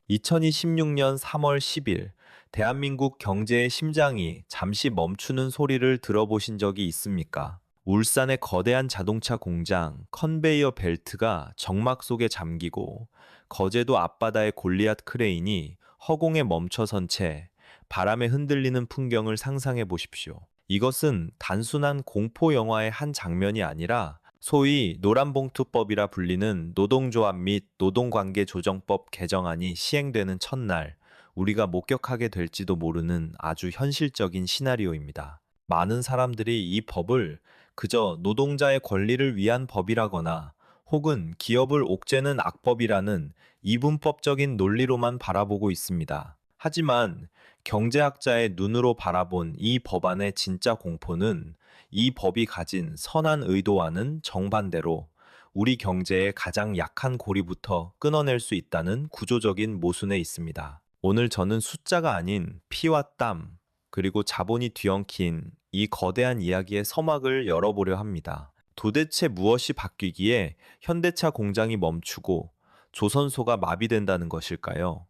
2026년 3월 10일, 대한민국 경제의 심장이 잠시 멈추는 소리를 들어보신 적이 있습니까? 울산의 거대한 자동차 공장, 컨베이어 벨트가 정막 속에 잠기고, 거제도 앞바다의 골리앗 크레인이 허공에 멈춰선 채 바람에 흔들리는 풍경을 상상해 보십시오. 이것은 단순한 공포 영화의 한 장면이 아니라 소위 노란봉투법이라 불리는 노동조합 및 노동관계조정법 개정안이 시행되는 첫날 우리가 목격하게 될지도 모르는 아주 현실적인 시나리오입니다. 많은 사람들이 이 법을 그저 노동자의 권리를 위한 법이라거나 혹은 기업을 옥죄는 악법이라는 이분법적인 논리로만 바라보고 있습니다. 하지만 경제학자의 눈으로 바라본 이 법안의 진짜 공포는 이 법이 가진 선한 의도와는 정반대로 우리 경제의 가장 약한 고리부터 끊어낼 수 있다는 구조적인 모순에 있습니다. 오늘 저는 숫자가 아닌 피와 땀, 그리고 자본이 뒤엉킨 이 거대한 이야기의 서막을 열어보려 합니다. 도대체 무엇이 바뀌기에 현대차 공장이 멈추고 조선소가 마비된다는 것일까요?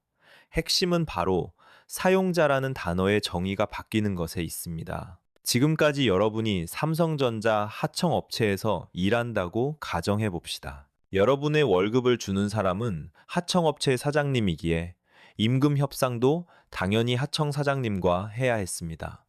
핵심은 바로 사용자라는 단어의 정의가 바뀌는 것에 있습니다. 지금까지 여러분이 삼성전자 하청업체에서 일한다고 가정해 봅시다. 여러분의 월급을 주는 사람은 하청업체 사장님이기에 임금 협상도 당연히 하청 사장님과 해야 했습니다.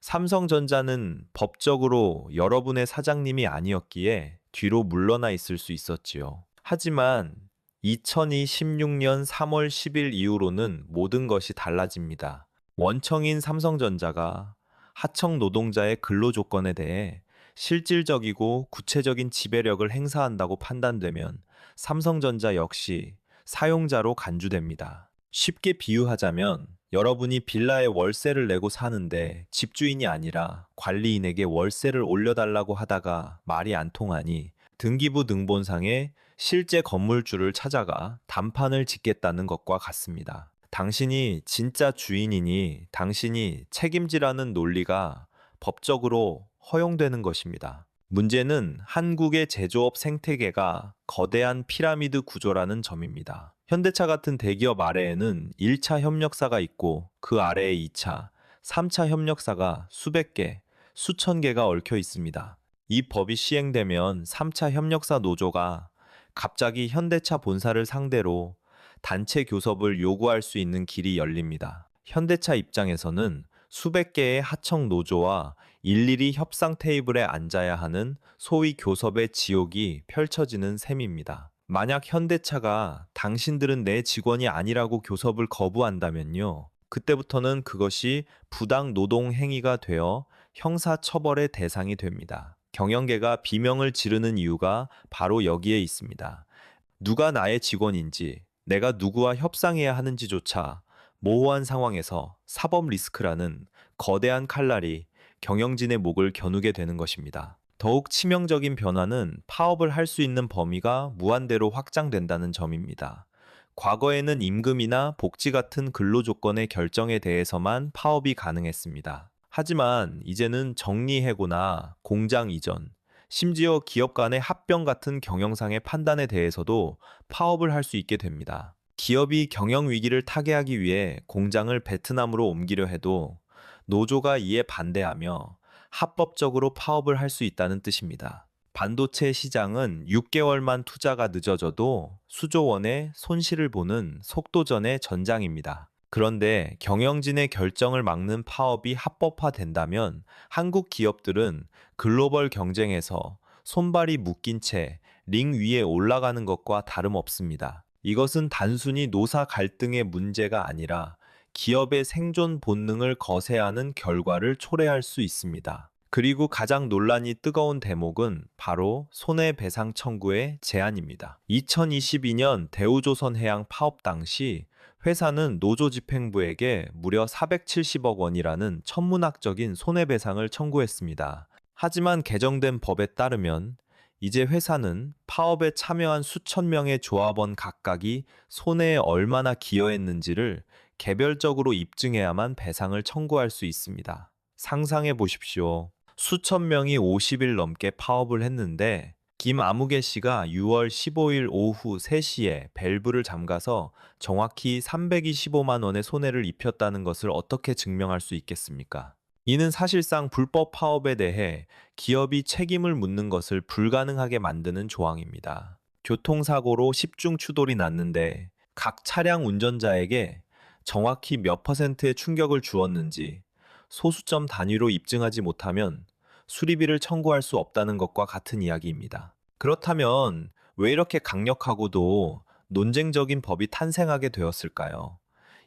삼성전자는 법적으로 여러분의 사장님이 아니었기에 뒤로 물러나 있을 수 있었지요. 하지만 2026년 3월 10일 이후로는 모든 것이 달라집니다. 원청인 삼성전자가 하청 노동자의 근로 조건에 대해 실질적이고 구체적인 지배력을 행사한다고 판단되면 삼성전자 역시 사용자로 간주됩니다. 쉽게 비유하자면 여러분이 빌라에 월세를 내고 사는데 집주인이 아니라 관리인에게 월세를 올려달라고 하다가 말이 안 통하니 등기부 등본상에 실제 건물주를 찾아가 단판을 짓겠다는 것과 같습니다. 당신이 진짜 주인이니 당신이 책임지라는 논리가 법적으로 허용되는 것입니다. 문제는 한국의 제조업 생태계가 거대한 피라미드 구조라는 점입니다. 현대차 같은 대기업 아래에는 1차 협력사가 있고 그 아래에 2차, 3차 협력사가 수백 개, 수천 개가 얽혀 있습니다. 이 법이 시행되면 3차 협력사 노조가 갑자기 현대차 본사를 상대로 단체 교섭을 요구할 수 있는 길이 열립니다. 현대차 입장에서는 수백 개의 하청 노조와 일일이 협상 테이블에 앉아야 하는 소위 교섭의 지옥이 펼쳐지는 셈입니다. 만약 현대차가 당신들은 내 직원이 아니라고 교섭을 거부한다면요. 그때부터는 그것이 부당 노동 행위가 되어 형사 처벌의 대상이 됩니다. 경영계가 비명을 지르는 이유가 바로 여기에 있습니다. 누가 나의 직원인지, 내가 누구와 협상해야 하는지조차 모호한 상황에서 사법 리스크라는 거대한 칼날이 경영진의 목을 겨누게 되는 것입니다. 더욱 치명적인 변화는 파업을 할 수 있는 범위가 무한대로 확장된다는 점입니다. 과거에는 임금이나 복지 같은 근로조건의 결정에 대해서만 파업이 가능했습니다. 하지만 이제는 정리해고나 공장 이전, 심지어 기업 간의 합병 같은 경영상의 판단에 대해서도 파업을 할 수 있게 됩니다. 기업이 경영 위기를 타개하기 위해 공장을 베트남으로 옮기려 해도 노조가 이에 반대하며 합법적으로 파업을 할 수 있다는 뜻입니다. 반도체 시장은 6개월만 투자가 늦어져도 수조 원의 손실을 보는 속도전의 전장입니다. 그런데 경영진의 결정을 막는 파업이 합법화된다면 한국 기업들은 글로벌 경쟁에서 손발이 묶인 채 링 위에 올라가는 것과 다름없습니다. 이것은 단순히 노사 갈등의 문제가 아니라 기업의 생존 본능을 거세하는 결과를 초래할 수 있습니다. 그리고 가장 논란이 뜨거운 대목은 바로 손해배상 청구의 제한입니다. 2022년 대우조선해양 파업 당시 회사는 노조집행부에게 무려 470억 원이라는 천문학적인 손해배상을 청구했습니다. 하지만 개정된 법에 따르면 이제 회사는 파업에 참여한 수천 명의 조합원 각각이 손해에 얼마나 기여했는지를 개별적으로 입증해야만 배상을 청구할 수 있습니다. 상상해 보십시오. 수천 명이 50일 넘게 파업을 했는데 김아무개 씨가 6월 15일 오후 3시에 밸브를 잠가서 정확히 325만 원의 손해를 입혔다는 것을 어떻게 증명할 수 있겠습니까? 이는 사실상 불법 파업에 대해 기업이 책임을 묻는 것을 불가능하게 만드는 조항입니다. 교통사고로 10중 추돌이 났는데 각 차량 운전자에게 정확히 몇 퍼센트의 충격을 주었는지 소수점 단위로 입증하지 못하면 수리비를 청구할 수 없다는 것과 같은 이야기입니다. 그렇다면 왜 이렇게 강력하고도 논쟁적인 법이 탄생하게 되었을까요?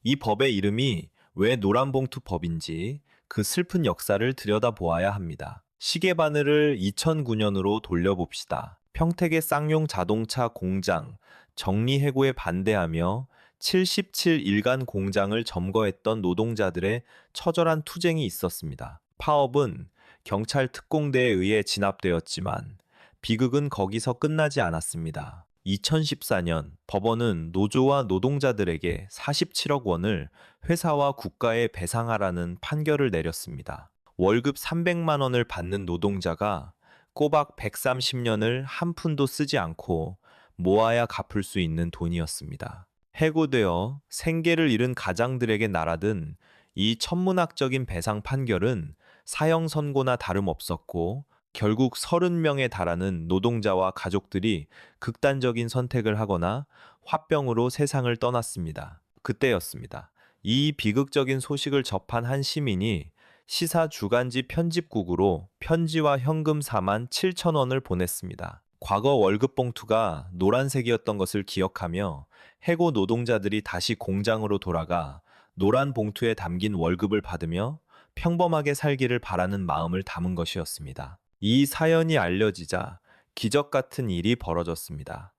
이 법의 이름이 왜 노란봉투법인지 그 슬픈 역사를 들여다보아야 합니다. 시계바늘을 2009년으로 돌려봅시다. 평택의 쌍용 자동차 공장 정리해고에 반대하며 77 일간 공장을 점거했던 노동자들의 처절한 투쟁이 있었습니다. 파업은 경찰 특공대에 의해 진압되었지만 비극은 거기서 끝나지 않았습니다. 2014년 법원은 노조와 노동자들에게 47억 원을 회사와 국가에 배상하라는 판결을 내렸습니다. 월급 300만 원을 받는 노동자가 꼬박 130년을 한 푼도 쓰지 않고 모아야 갚을 수 있는 돈이었습니다. 해고되어 생계를 잃은 가장들에게 날아든 이 천문학적인 배상 판결은 사형 선고나 다름없었고 결국 30명에 달하는 노동자와 가족들이 극단적인 선택을 하거나 화병으로 세상을 떠났습니다. 그때였습니다. 이 비극적인 소식을 접한 한 시민이 시사 주간지 편집국으로 편지와 현금 4만 7천 원을 보냈습니다. 과거 월급 봉투가 노란색이었던 것을 기억하며 해고 노동자들이 다시 공장으로 돌아가 노란 봉투에 담긴 월급을 받으며 평범하게 살기를 바라는 마음을 담은 것이었습니다. 이 사연이 알려지자 기적 같은 일이 벌어졌습니다.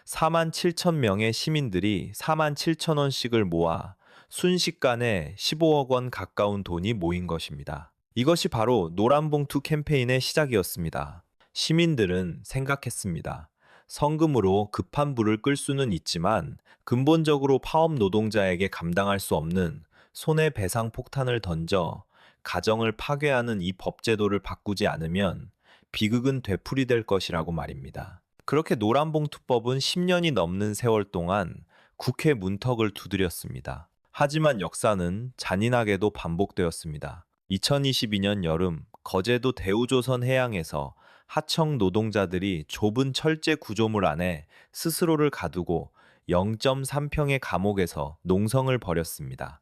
4만 7천 명의 시민들이 4만 7천 원씩을 모아 순식간에 15억 원 가까운 돈이 모인 것입니다. 이것이 바로 노란봉투 캠페인의 시작이었습니다. 시민들은 생각했습니다. 성금으로 급한 불을 끌 수는 있지만 근본적으로 파업 노동자에게 감당할 수 없는 손해배상 폭탄을 던져 가정을 파괴하는 이 법제도를 바꾸지 않으면 비극은 되풀이될 것이라고 말입니다. 그렇게 노란봉투법은 10년이 넘는 세월 동안 국회 문턱을 두드렸습니다. 하지만 역사는 잔인하게도 반복되었습니다. 2022년 여름 거제도 대우조선 해양에서 하청 노동자들이 좁은 철제 구조물 안에 스스로를 가두고 0.3평의 감옥에서 농성을 벌였습니다.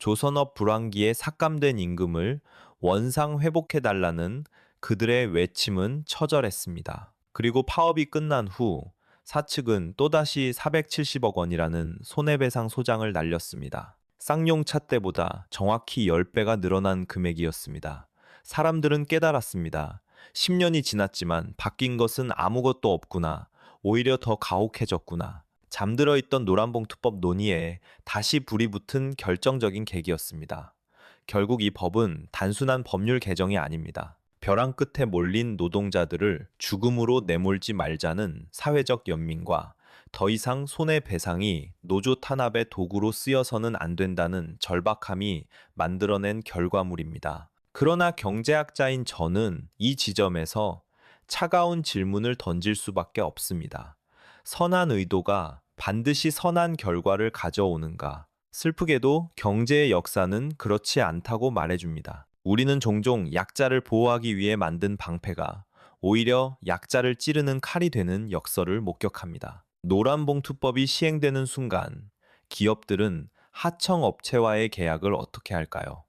조선업 불황기에 삭감된 임금을 원상 회복해달라는 그들의 외침은 처절했습니다. 그리고 파업이 끝난 후 사측은 또다시 470억 원이라는 손해배상 소장을 날렸습니다. 쌍용차 때보다 정확히 10배가 늘어난 금액이었습니다. 사람들은 깨달았습니다. 10년이 지났지만 바뀐 것은 아무것도 없구나. 오히려 더 가혹해졌구나. 잠들어 있던 노란봉투법 논의에 다시 불이 붙은 결정적인 계기였습니다. 결국 이 법은 단순한 법률 개정이 아닙니다. 벼랑 끝에 몰린 노동자들을 죽음으로 내몰지 말자는 사회적 연민과 더 이상 손해배상이 노조 탄압의 도구로 쓰여서는 안 된다는 절박함이 만들어낸 결과물입니다. 그러나 경제학자인 저는 이 지점에서 차가운 질문을 던질 수밖에 없습니다. 선한 의도가 반드시 선한 결과를 가져오는가? 슬프게도 경제의 역사는 그렇지 않다고 말해줍니다. 우리는 종종 약자를 보호하기 위해 만든 방패가 오히려 약자를 찌르는 칼이 되는 역설을 목격합니다. 노란봉투법이 시행되는 순간 기업들은 하청업체와의 계약을 어떻게 할까요?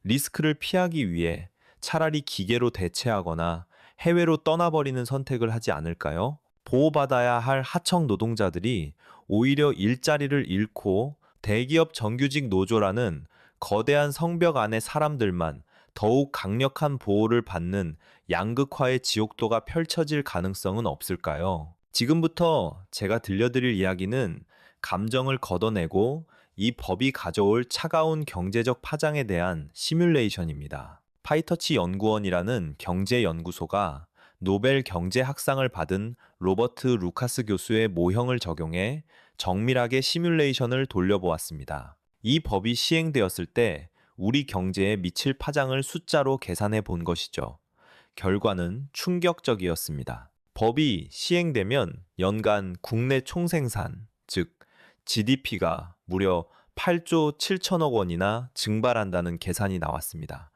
리스크를 피하기 위해 차라리 기계로 대체하거나 해외로 떠나버리는 선택을 하지 않을까요? 보호받아야 할 하청 노동자들이 오히려 일자리를 잃고 대기업 정규직 노조라는 거대한 성벽 안의 사람들만 더욱 강력한 보호를 받는 양극화의 지옥도가 펼쳐질 가능성은 없을까요? 지금부터 제가 들려드릴 이야기는 감정을 걷어내고 이 법이 가져올 차가운 경제적 파장에 대한 시뮬레이션입니다. 파이터치 연구원이라는 경제연구소가 노벨 경제학상을 받은 로버트 루카스 교수의 모형을 적용해 정밀하게 시뮬레이션을 돌려보았습니다. 이 법이 시행되었을 때 우리 경제에 미칠 파장을 숫자로 계산해 본 것이죠. 결과는 충격적이었습니다. 법이 시행되면 연간 국내 총생산, 즉 GDP가 무려 8조 7천억 원이나 증발한다는 계산이 나왔습니다.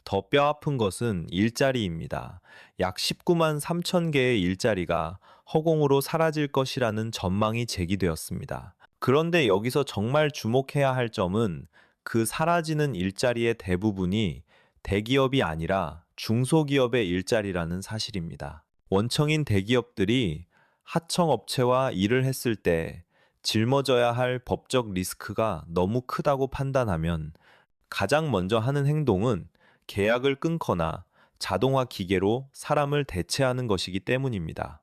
더 뼈아픈 것은 일자리입니다. 약 19만 3천 개의 일자리가 허공으로 사라질 것이라는 전망이 제기되었습니다. 그런데 여기서 정말 주목해야 할 점은 그 사라지는 일자리의 대부분이 대기업이 아니라 중소기업의 일자리라는 사실입니다. 원청인 대기업들이 하청업체와 일을 했을 때 짊어져야 할 법적 리스크가 너무 크다고 판단하면 가장 먼저 하는 행동은 계약을 끊거나 자동화 기계로 사람을 대체하는 것이기 때문입니다.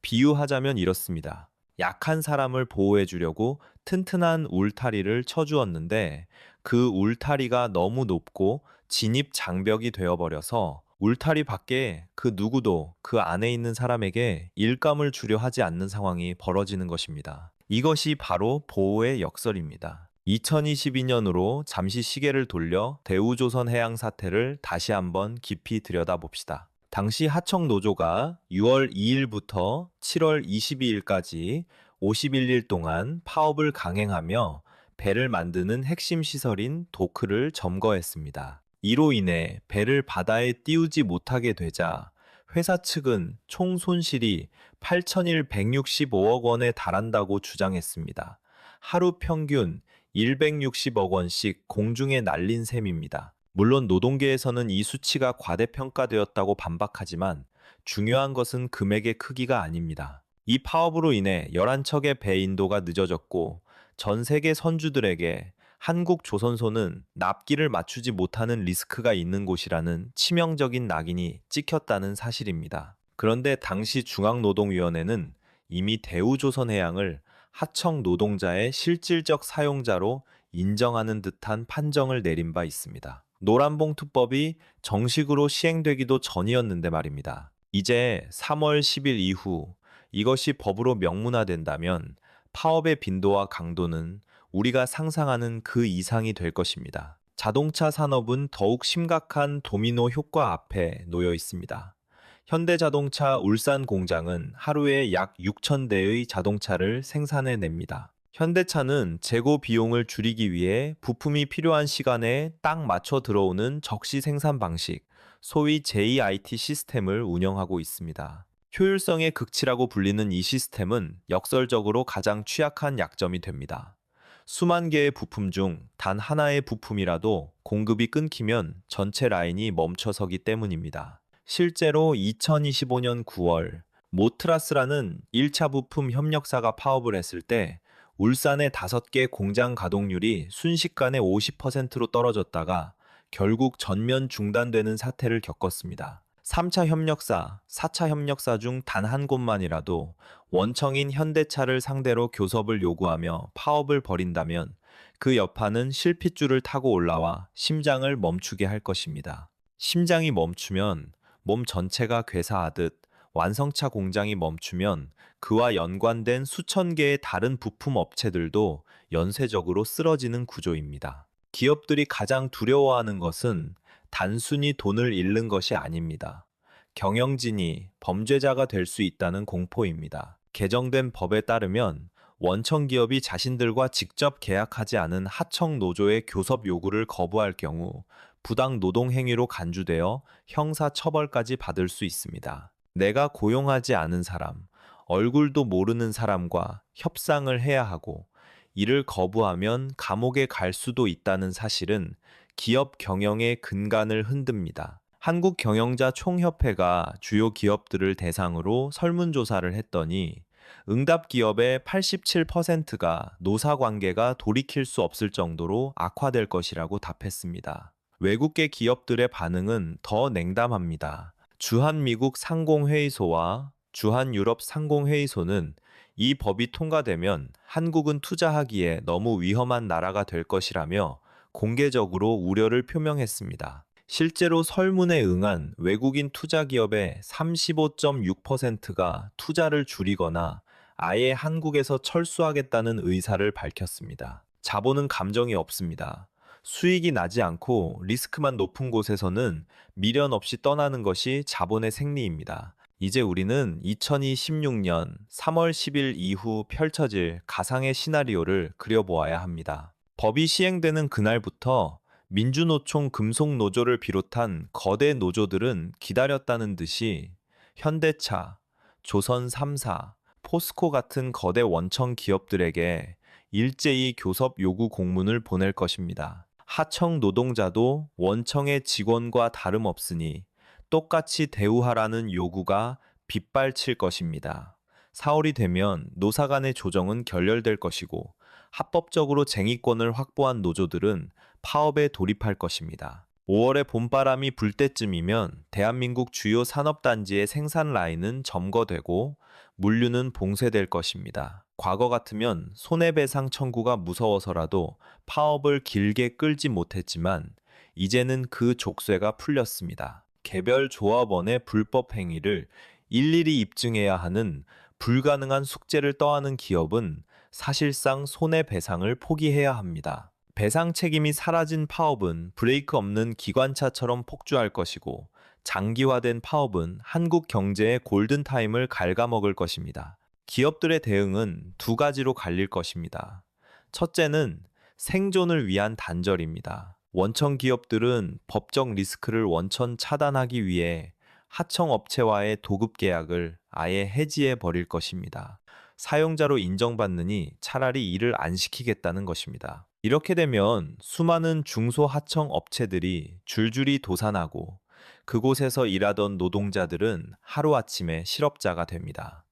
비유하자면 이렇습니다. 약한 사람을 보호해 주려고 튼튼한 울타리를 쳐주었는데 그 울타리가 너무 높고 진입 장벽이 되어버려서 울타리 밖에 그 누구도 그 안에 있는 사람에게 일감을 주려 하지 않는 상황이 벌어지는 것입니다. 이것이 바로 보호의 역설입니다. 2022년으로 잠시 시계를 돌려 대우조선해양 사태를 다시 한번 깊이 들여다봅시다. 당시 하청노조가 6월 2일부터 7월 22일까지 51일 동안 파업을 강행하며 배를 만드는 핵심 시설인 도크를 점거했습니다. 이로 인해 배를 바다에 띄우지 못하게 되자 회사 측은 총 손실이 8,165억 원에 달한다고 주장했습니다. 하루 평균 160억 원씩 공중에 날린 셈입니다. 물론 노동계에서는 이 수치가 과대평가되었다고 반박하지만 중요한 것은 금액의 크기가 아닙니다. 이 파업으로 인해 11척의 배 인도가 늦어졌고 전 세계 선주들에게 한국 조선소는 납기를 맞추지 못하는 리스크가 있는 곳이라는 치명적인 낙인이 찍혔다는 사실입니다. 그런데 당시 중앙노동위원회는 이미 대우조선해양을 하청 노동자의 실질적 사용자로 인정하는 듯한 판정을 내린 바 있습니다. 노란봉투법이 정식으로 시행되기도 전이었는데 말입니다. 이제 3월 10일 이후 이것이 법으로 명문화된다면 파업의 빈도와 강도는 우리가 상상하는 그 이상이 될 것입니다. 자동차 산업은 더욱 심각한 도미노 효과 앞에 놓여 있습니다. 현대자동차 울산 공장은 하루에 약 6천 대의 자동차를 생산해냅니다. 현대차는 재고 비용을 줄이기 위해 부품이 필요한 시간에 딱 맞춰 들어오는 적시 생산 방식, 소위 JIT 시스템을 운영하고 있습니다. 효율성의 극치라고 불리는 이 시스템은 역설적으로 가장 취약한 약점이 됩니다. 수만 개의 부품 중 단 하나의 부품이라도 공급이 끊기면 전체 라인이 멈춰서기 때문입니다. 실제로 2025년 9월 모트라스라는 1차 부품 협력사가 파업을 했을 때 울산의 5개 공장 가동률이 순식간에 50%로 떨어졌다가 결국 전면 중단되는 사태를 겪었습니다. 3차 협력사, 4차 협력사 중 단 한 곳만이라도 원청인 현대차를 상대로 교섭을 요구하며 파업을 벌인다면 그 여파는 실핏줄을 타고 올라와 심장을 멈추게 할 것입니다. 심장이 멈추면 몸 전체가 괴사하듯 완성차 공장이 멈추면 그와 연관된 수천 개의 다른 부품 업체들도 연쇄적으로 쓰러지는 구조입니다. 기업들이 가장 두려워하는 것은 단순히 돈을 잃는 것이 아닙니다. 경영진이 범죄자가 될 수 있다는 공포입니다. 개정된 법에 따르면 원청 기업이 자신들과 직접 계약하지 않은 하청 노조의 교섭 요구를 거부할 경우 부당 노동 행위로 간주되어 형사 처벌까지 받을 수 있습니다. 내가 고용하지 않은 사람, 얼굴도 모르는 사람과 협상을 해야 하고 이를 거부하면 감옥에 갈 수도 있다는 사실은 기업 경영의 근간을 흔듭니다. 한국경영자총협회가 주요 기업들을 대상으로 설문조사를 했더니 응답 기업의 87%가 노사관계가 돌이킬 수 없을 정도로 악화될 것이라고 답했습니다. 외국계 기업들의 반응은 더 냉담합니다. 주한미국 상공회의소와 주한유럽 상공회의소는 이 법이 통과되면 한국은 투자하기에 너무 위험한 나라가 될 것이라며 공개적으로 우려를 표명했습니다. 실제로 설문에 응한 외국인 투자기업의 35.6%가 투자를 줄이거나 아예 한국에서 철수하겠다는 의사를 밝혔습니다. 자본은 감정이 없습니다. 수익이 나지 않고 리스크만 높은 곳에서는 미련 없이 떠나는 것이 자본의 생리입니다. 이제 우리는 2026년 3월 10일 이후 펼쳐질 가상의 시나리오를 그려보아야 합니다. 법이 시행되는 그날부터 민주노총 금속노조를 비롯한 거대 노조들은 기다렸다는 듯이 현대차, 조선 3사, 포스코 같은 거대 원청 기업들에게 일제히 교섭 요구 공문을 보낼 것입니다. 하청 노동자도 원청의 직원과 다름없으니 똑같이 대우하라는 요구가 빗발칠 것입니다. 4월이 되면 노사 간의 조정은 결렬될 것이고 합법적으로 쟁의권을 확보한 노조들은 파업에 돌입할 것입니다. 5월에 봄바람이 불 때쯤이면 대한민국 주요 산업단지의 생산 라인은 점거되고 물류는 봉쇄될 것입니다. 과거 같으면 손해배상 청구가 무서워서라도 파업을 길게 끌지 못했지만 이제는 그 족쇄가 풀렸습니다. 개별 조합원의 불법 행위를 일일이 입증해야 하는 불가능한 숙제를 떠안은 기업은 사실상 손해배상을 포기해야 합니다. 배상 책임이 사라진 파업은 브레이크 없는 기관차처럼 폭주할 것이고 장기화된 파업은 한국 경제의 골든타임을 갉아먹을 것입니다. 기업들의 대응은 두 가지로 갈릴 것입니다. 첫째는 생존을 위한 단절입니다. 원청 기업들은 법적 리스크를 원천 차단하기 위해 하청 업체와의 도급 계약을 아예 해지해 버릴 것입니다. 사용자로 인정받느니 차라리 일을 안 시키겠다는 것입니다. 이렇게 되면 수많은 중소하청 업체들이 줄줄이 도산하고 그곳에서 일하던 노동자들은 하루아침에 실업자가 됩니다.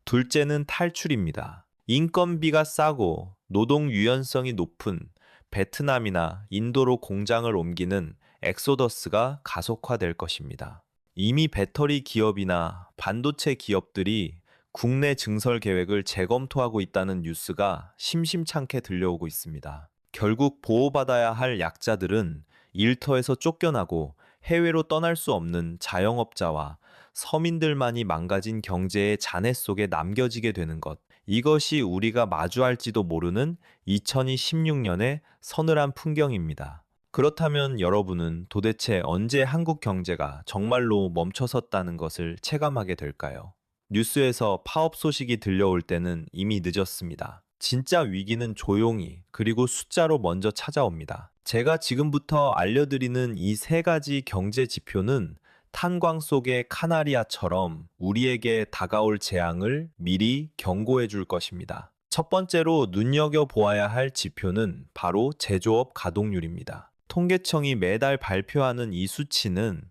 둘째는 탈출입니다. 인건비가 싸고 노동 유연성이 높은 베트남이나 인도로 공장을 옮기는 엑소더스가 가속화될 것입니다. 이미 배터리 기업이나 반도체 기업들이 국내 증설 계획을 재검토하고 있다는 뉴스가 심심찮게 들려오고 있습니다. 결국 보호받아야 할 약자들은 일터에서 쫓겨나고 해외로 떠날 수 없는 자영업자와 서민들만이 망가진 경제의 잔해 속에 남겨지게 되는 것. 이것이 우리가 마주할지도 모르는 2026년의 서늘한 풍경입니다. 그렇다면 여러분은 도대체 언제 한국 경제가 정말로 멈춰섰다는 것을 체감하게 될까요? 뉴스에서 파업 소식이 들려올 때는 이미 늦었습니다. 진짜 위기는 조용히 그리고 숫자로 먼저 찾아옵니다. 제가 지금부터 알려드리는 이 세 가지 경제 지표는 탄광 속의 카나리아처럼 우리에게 다가올 재앙을 미리 경고해 줄 것입니다. 첫 번째로 눈여겨보아야 할 지표는 바로 제조업 가동률입니다. 통계청이 매달 발표하는 이 수치는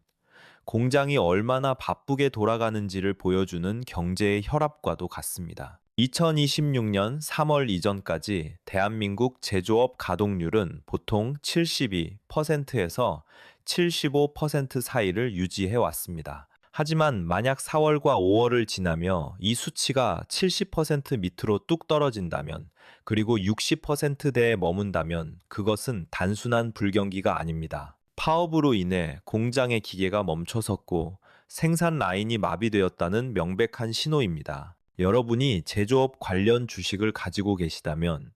공장이 얼마나 바쁘게 돌아가는지를 보여주는 경제의 혈압과도 같습니다. 2026년 3월 이전까지 대한민국 제조업 가동률은 보통 72%에서 75% 사이를 유지해 왔습니다. 하지만 만약 4월과 5월을 지나며 이 수치가 70% 밑으로 뚝 떨어진다면, 그리고 60%대에 머문다면 그것은 단순한 불경기가 아닙니다. 파업으로 인해 공장의 기계가 멈춰섰고 생산 라인이 마비되었다는 명백한 신호입니다. 여러분이 제조업 관련 주식을 가지고 계시다면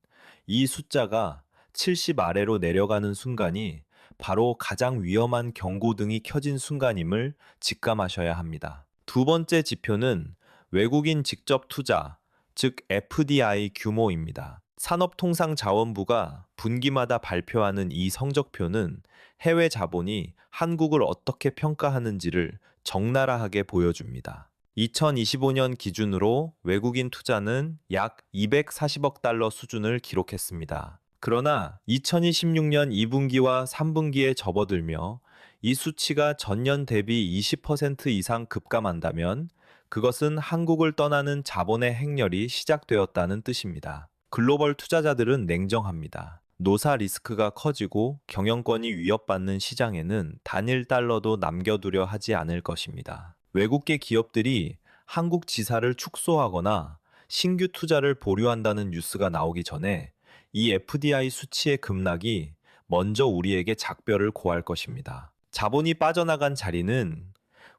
이 숫자가 70 아래로 내려가는 순간이 바로 가장 위험한 경고등이 켜진 순간임을 직감하셔야 합니다. 두 번째 지표는 외국인 직접 투자, 즉 FDI 규모입니다. 산업통상자원부가 분기마다 발표하는 이 성적표는 해외 자본이 한국을 어떻게 평가하는지를 적나라하게 보여줍니다. 2025년 기준으로 외국인 투자는 약 240억 달러 수준을 기록했습니다. 그러나 2026년 2분기와 3분기에 접어들며 이 수치가 전년 대비 20% 이상 급감한다면 그것은 한국을 떠나는 자본의 행렬이 시작되었다는 뜻입니다. 글로벌 투자자들은 냉정합니다. 노사 리스크가 커지고 경영권이 위협받는 시장에는 단일 달러도 남겨두려 하지 않을 것입니다. 외국계 기업들이 한국 지사를 축소하거나 신규 투자를 보류한다는 뉴스가 나오기 전에 이 FDI 수치의 급락이 먼저 우리에게 작별을 고할 것입니다. 자본이 빠져나간 자리는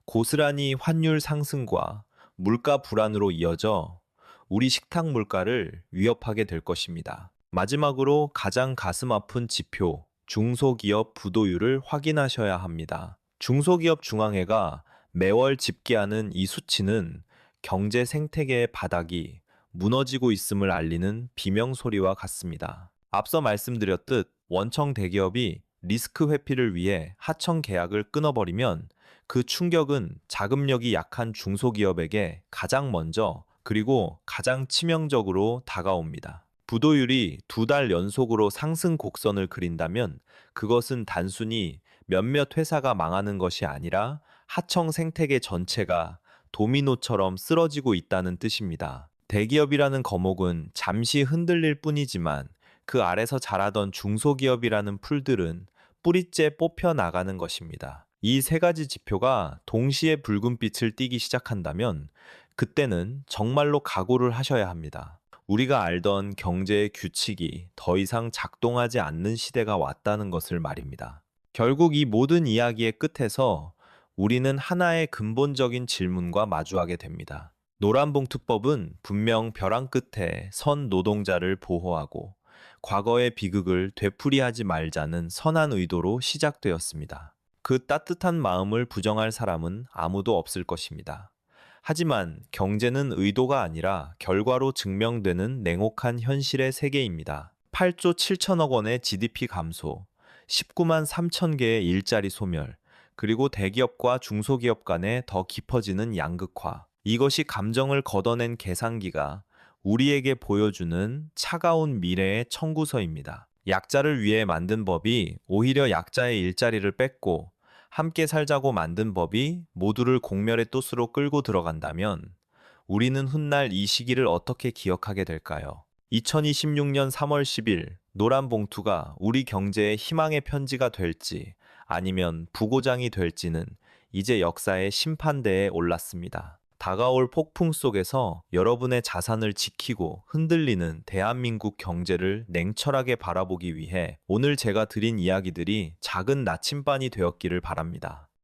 고스란히 환율 상승과 물가 불안으로 이어져 우리 식탁 물가를 위협하게 될 것입니다. 마지막으로 가장 가슴 아픈 지표, 중소기업 부도율을 확인하셔야 합니다. 중소기업 중앙회가 매월 집계하는 이 수치는 경제 생태계의 바닥이 무너지고 있음을 알리는 비명소리와 같습니다. 앞서 말씀드렸듯 원청 대기업이 리스크 회피를 위해 하청 계약을 끊어버리면 그 충격은 자금력이 약한 중소기업에게 가장 먼저 그리고 가장 치명적으로 다가옵니다. 부도율이 2달 연속으로 상승 곡선을 그린다면 그것은 단순히 몇몇 회사가 망하는 것이 아니라 하청 생태계 전체가 도미노처럼 쓰러지고 있다는 뜻입니다. 대기업이라는 거목은 잠시 흔들릴 뿐이지만 그 아래서 자라던 중소기업이라는 풀들은 뿌리째 뽑혀 나가는 것입니다. 이 세 가지 지표가 동시에 붉은빛을 띠기 시작한다면 그때는 정말로 각오를 하셔야 합니다. 우리가 알던 경제의 규칙이 더 이상 작동하지 않는 시대가 왔다는 것을 말입니다. 결국 이 모든 이야기의 끝에서 우리는 하나의 근본적인 질문과 마주하게 됩니다. 노란봉투법은 분명 벼랑 끝에 선 노동자를 보호하고 과거의 비극을 되풀이하지 말자는 선한 의도로 시작되었습니다. 그 따뜻한 마음을 부정할 사람은 아무도 없을 것입니다. 하지만 경제는 의도가 아니라 결과로 증명되는 냉혹한 현실의 세계입니다. 8조 7천억 원의 GDP 감소, 19만 3천 개의 일자리 소멸, 그리고 대기업과 중소기업 간에 더 깊어지는 양극화. 이것이 감정을 걷어낸 계산기가 우리에게 보여주는 차가운 미래의 청구서입니다. 약자를 위해 만든 법이 오히려 약자의 일자리를 뺏고 함께 살자고 만든 법이 모두를 공멸의 또스로 끌고 들어간다면 우리는 훗날 이 시기를 어떻게 기억하게 될까요? 2026년 3월 10일 노란 봉투가 우리 경제의 희망의 편지가 될지 아니면 부고장이 될지는 이제 역사의 심판대에 올랐습니다. 다가올 폭풍 속에서 여러분의 자산을 지키고 흔들리는 대한민국 경제를 냉철하게 바라보기 위해 오늘 제가 드린 이야기들이 작은 나침반이 되었기를 바랍니다.